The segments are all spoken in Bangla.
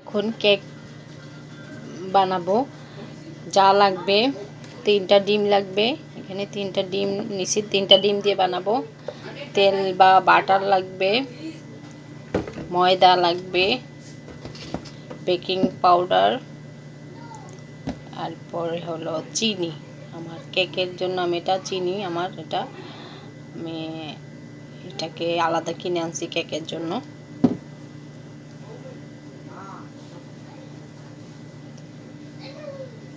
এখন কেক বানাবো। যা লাগবে 3টা ডিম লাগবে, এখানে 3টা ডিম নিছি, 3টা ডিম দিয়ে বানাবো। তেল বা বাটার লাগবে, ময়দা লাগবে, বেকিং পাউডার, তারপরে হলো চিনি। আমার কেকের জন্য আমি এটা চিনি, আমার এটা আমি এটাকে আলাদা কিনে আনছি কেকের জন্য।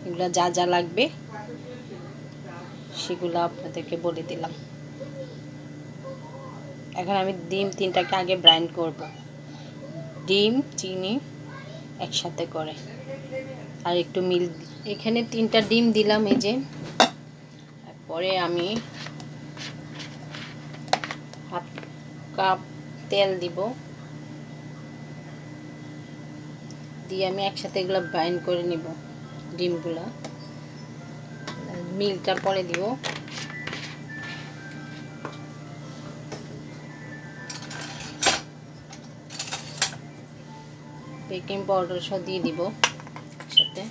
এগুলা যা যা লাগবে সেগুলো আপনাদেরকে বলে দিলাম। এখন আমি ডিম 3টাকে আগে ব্রাইন্ড করব, ডিম চিনি একসাথে করে আর একটু মিল্ক। এখানে 3টা ডিম দিলাম এই যে। তারপরে আমি হাফ কাপ তেল দিব, দিয়ে আমি একসাথে এগুলো ব্রাইন্ড করে নিব ডিমগুলা। মিল্কটা পরে দিব। বেকিং পাউডার সহ দিয়ে দিব একসাথে।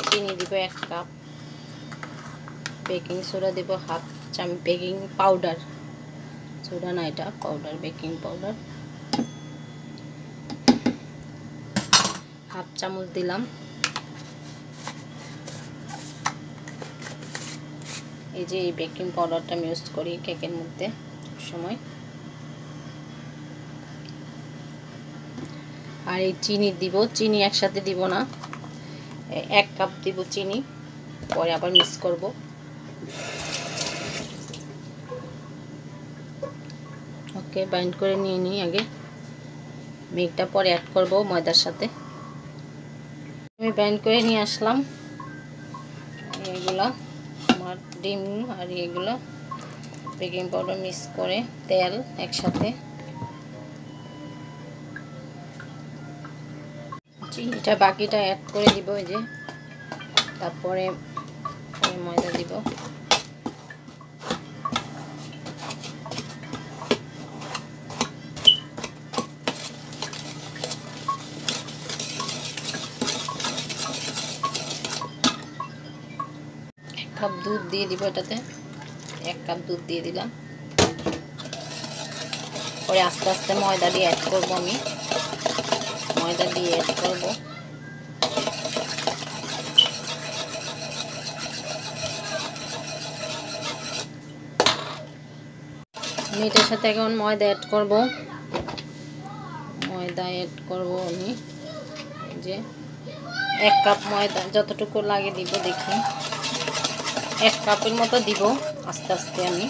চিনি দিব 1 কাপ, বেকিং সোডা দিব হাফ চামচ, বেকিং পাউডার, সোডা না এটা পাউডার, বেকিং পাউডার হাফ চামচ দিলাম। এই যে এই বেকিং পাউডারটা আমি ইউজ করি কেকের মধ্যে সময়। আর এই চিনি দিব, চিনি একসাথে দিব না, 1 কাপ দিব চিনি, পরে আবার মিক্স করব। ওকে, বাইন্ড করে নিয়ে নিই আগে, মিল্কটা পরে অ্যাড করব ময়দার সাথে। আমি বাইন্ড করে নিয়ে আসলাম এগুলা, আমার ডিম আর এগুলো বেকিং পাউডার মিক্স করে তেল একসাথে। চিনিটা বাকিটা অ্যাড করে দিব এই যে। তারপরে ময়দা দিব, কাপ দুধ দিয়ে দিব এটাতে, 1 কাপ দুধ দিয়ে দিলাম। পরে আস্তে আস্তে ময়দা দিয়ে অ্যাড করব, আমি ময়দা দিয়ে অ্যাড করব। আমি এটার সাথে এখন ময়দা অ্যাড করব, ময়দা অ্যাড করব আমি এই যে 1 কাপ ময়দা, যতটুকু লাগে দিব দেখি, 1 কাপের মতো দিব আস্তে আস্তে আমি।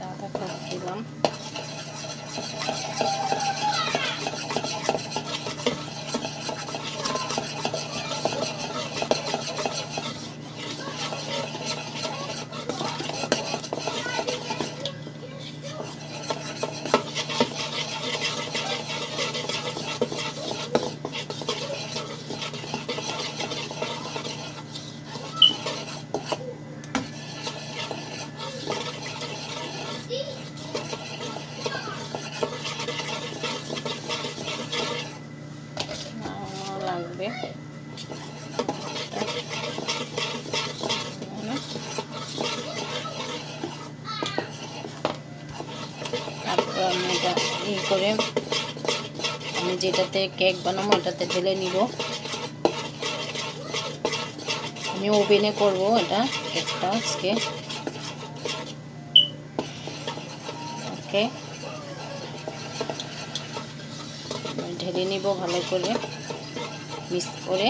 আধা কাপ দিলাম। লাগবে তারপর আমি এটা করে আমি যেটাতে কেক বানাবো এটাতে ঢেলে নিব। আমি ওভেনে করব এটা কেকটা আজকে। ওকে, ঢেলে নিব ভালো করে মিক্স করে।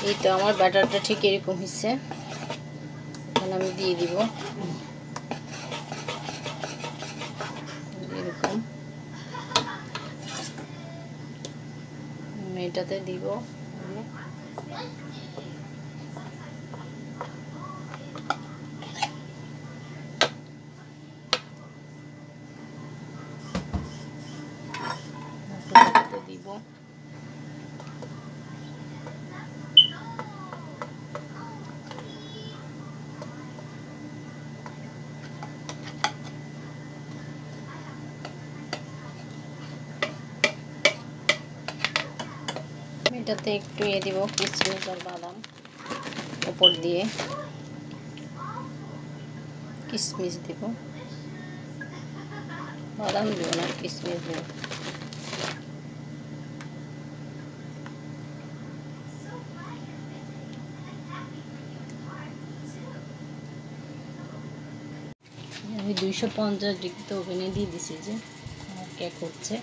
এই তো আমার ব্যাটারটা ঠিক এরকম হচ্ছে, এখন আমি দিয়ে দিব এরকম, এটাতে দিব দিব এটাতে একটু দিব কিশমিশ আর বাদাম উপর দিয়ে কিশমিশ দিব, বাদাম দিব না, কিশমিশ দিব। আমি 250 ডিগ্রিতে ওভেনে দিয়ে দিছি যে আমার কেক হচ্ছে।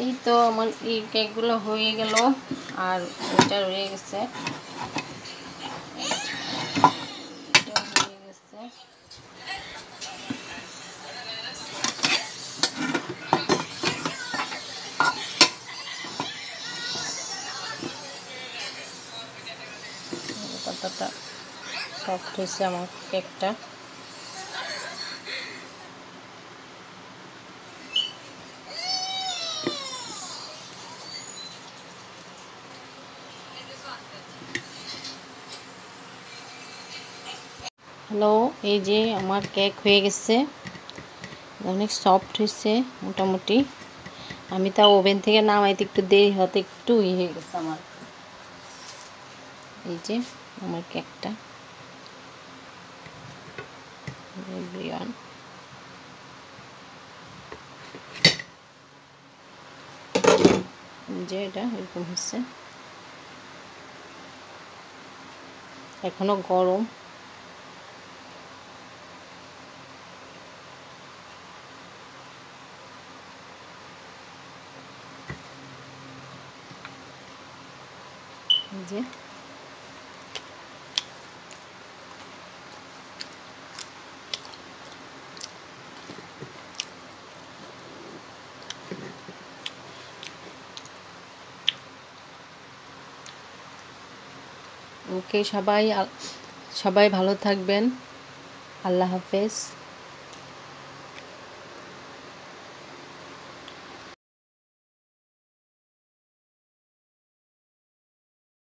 এই তো আমার এই কেকগুলো হয়ে গেল আর এটা রয়ে গেছে, কতটা সফট হয়েছে আমার কেকটা। হ্যালো, এই যে আমার কেক হয়ে গেছে, অনেক সফট হয়েছে মোটামুটি। আমি তাও ওভেন থেকে নামাইতে একটু দেরি হতে একটু হয়ে গেছে আমার। এই যে আমার কেকটা এভরিওয়ান, যে এটা এরকম হচ্ছে, এখনো গরম। যে ওকে, সবাই ভালো থাকবেন। আল্লাহ হাফেজ।